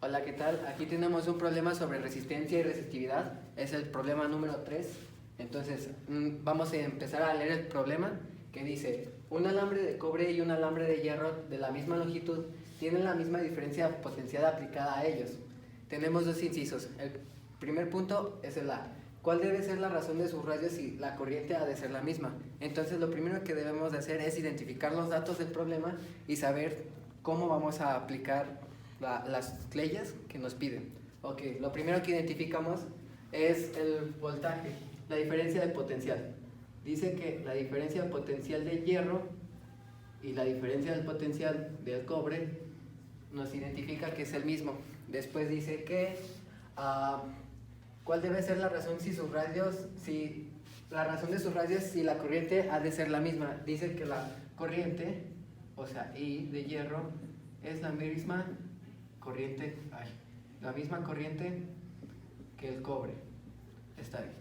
Hola, ¿qué tal? Aquí tenemos un problema sobre resistencia y resistividad. Es el problema número 3. Entonces, vamos a empezar a leer el problema que dice: un alambre de cobre y un alambre de hierro de la misma longitud tienen la misma diferencia potencial aplicada a ellos. Tenemos dos incisos. El primer punto es el A. ¿Cuál debe ser la razón de sus radios si la corriente ha de ser la misma? Entonces, lo primero que debemos de hacer es identificar los datos del problema y saber cómo vamos a aplicar las leyes que nos piden. Ok, lo primero que identificamos es el voltaje, la diferencia de potencial. Dice que la diferencia de potencial del hierro y la diferencia del potencial del cobre nos identifica que es el mismo. Después dice que ¿cuál debe ser la razón si sus radios, si la razón de sus radios si la corriente ha de ser la misma? Dice que la corriente, o sea, I de hierro, es la misma corriente que el cobre. Está bien.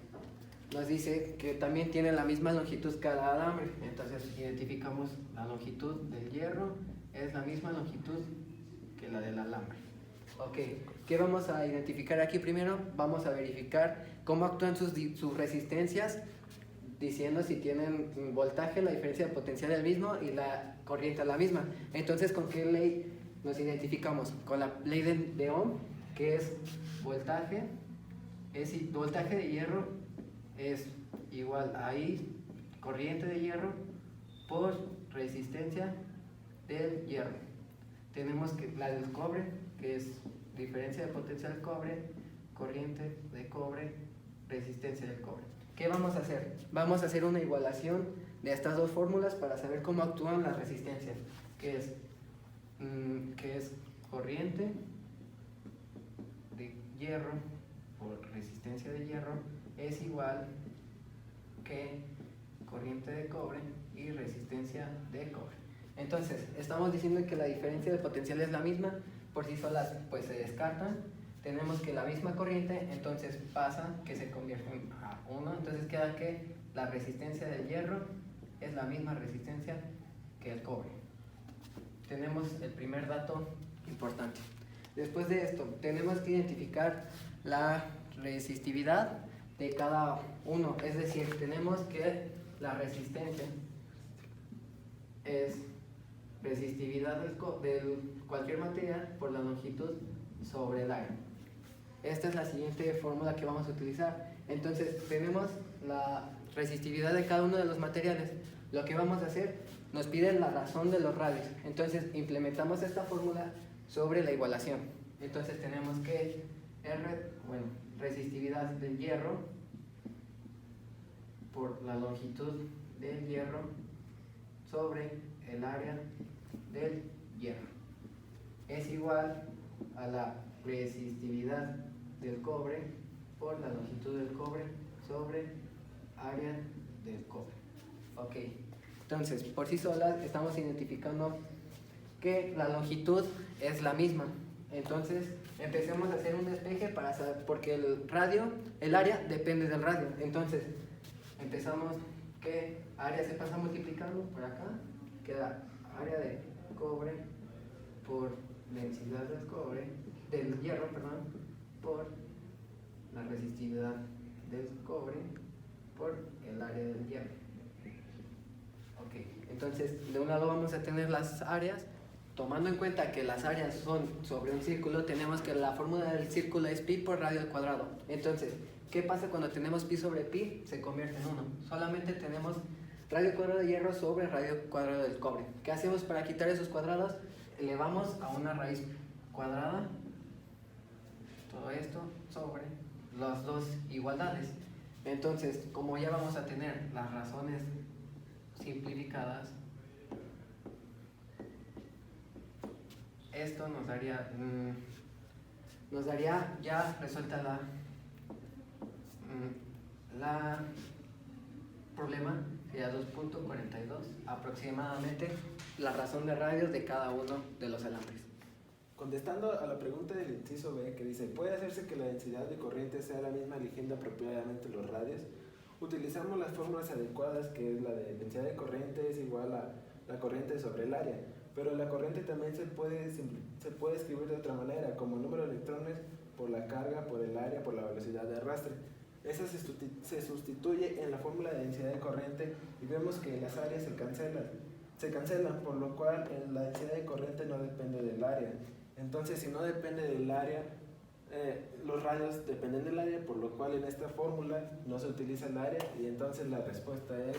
Nos dice que también tiene la misma longitud cada alambre. Entonces identificamos la longitud del hierro es la misma longitud que la del alambre. Ok, ¿qué vamos a identificar aquí primero? Vamos a verificar cómo actúan sus resistencias, diciendo si tienen voltaje, la diferencia de potencial es el mismo y la corriente es la misma. Entonces, ¿con qué ley nos identificamos? Con la ley de Ohm, que es voltaje de hierro es igual a I, corriente de hierro, por resistencia del hierro. Tenemos que la del cobre, que es diferencia de potencial del cobre, corriente de cobre, resistencia del cobre. ¿Qué vamos a hacer? Vamos a hacer una igualación de estas dos fórmulas para saber cómo actúan las resistencias, que es corriente de hierro por resistencia de hierro es igual que corriente de cobre y resistencia de cobre. Entonces, estamos diciendo que la diferencia de potencial es la misma, por sí solas pues se descartan. Tenemos que la misma corriente, entonces pasa que se convierte a 1, entonces queda que la resistencia del hierro es la misma resistencia que el cobre. Tenemos el primer dato importante. Después de esto, tenemos que identificar la resistividad de cada uno, es decir, tenemos que la resistencia es resistividad de cualquier materia por la longitud sobre el área. Esta es la siguiente fórmula que vamos a utilizar. Entonces, tenemos la resistividad de cada uno de los materiales. Lo que vamos a hacer, nos piden la razón de los radios. Entonces, implementamos esta fórmula sobre la igualación. Entonces, tenemos que resistividad del hierro por la longitud del hierro sobre el área del hierro es igual a la resistividad del cobre por la longitud del cobre sobre área del cobre. Ok, entonces por sí solas estamos identificando que la longitud es la misma. Entonces empecemos a hacer un despeje para saber, porque el área depende del radio. Entonces empezamos que área se pasa multiplicando por acá, queda área de cobre por densidad del hierro, por la resistividad del cobre por el área del hierro. Ok, entonces de un lado vamos a tener las áreas. Tomando en cuenta que las áreas son sobre un círculo, tenemos que la fórmula del círculo es pi por radio al cuadrado. Entonces, ¿qué pasa cuando tenemos pi sobre pi? Se convierte en 1. Solamente tenemos radio cuadrado de hierro sobre radio cuadrado del cobre. ¿Qué hacemos para quitar esos cuadrados? Elevamos a una raíz cuadrada todo esto sobre las dos igualdades. Entonces, como ya vamos a tener las razones simplificadas, esto nos daría ya resuelta la problema, sería 2.42 aproximadamente la razón de radios de cada uno de los alambres. Contestando a la pregunta del inciso B, que dice: ¿puede hacerse que la densidad de corriente sea la misma eligiendo apropiadamente los radios? Utilizamos las fórmulas adecuadas, que es la de densidad de corriente es igual a la corriente sobre el área. pero la corriente también se puede escribir de otra manera, como el número de electrones por la carga, por el área, por la velocidad de arrastre. Esa se sustituye en la fórmula de densidad de corriente y vemos que las áreas se cancelan, por lo cual la densidad de corriente no depende del área. Entonces, si no depende del área, los radios dependen del área, por lo cual en esta fórmula no se utiliza el área y entonces la respuesta es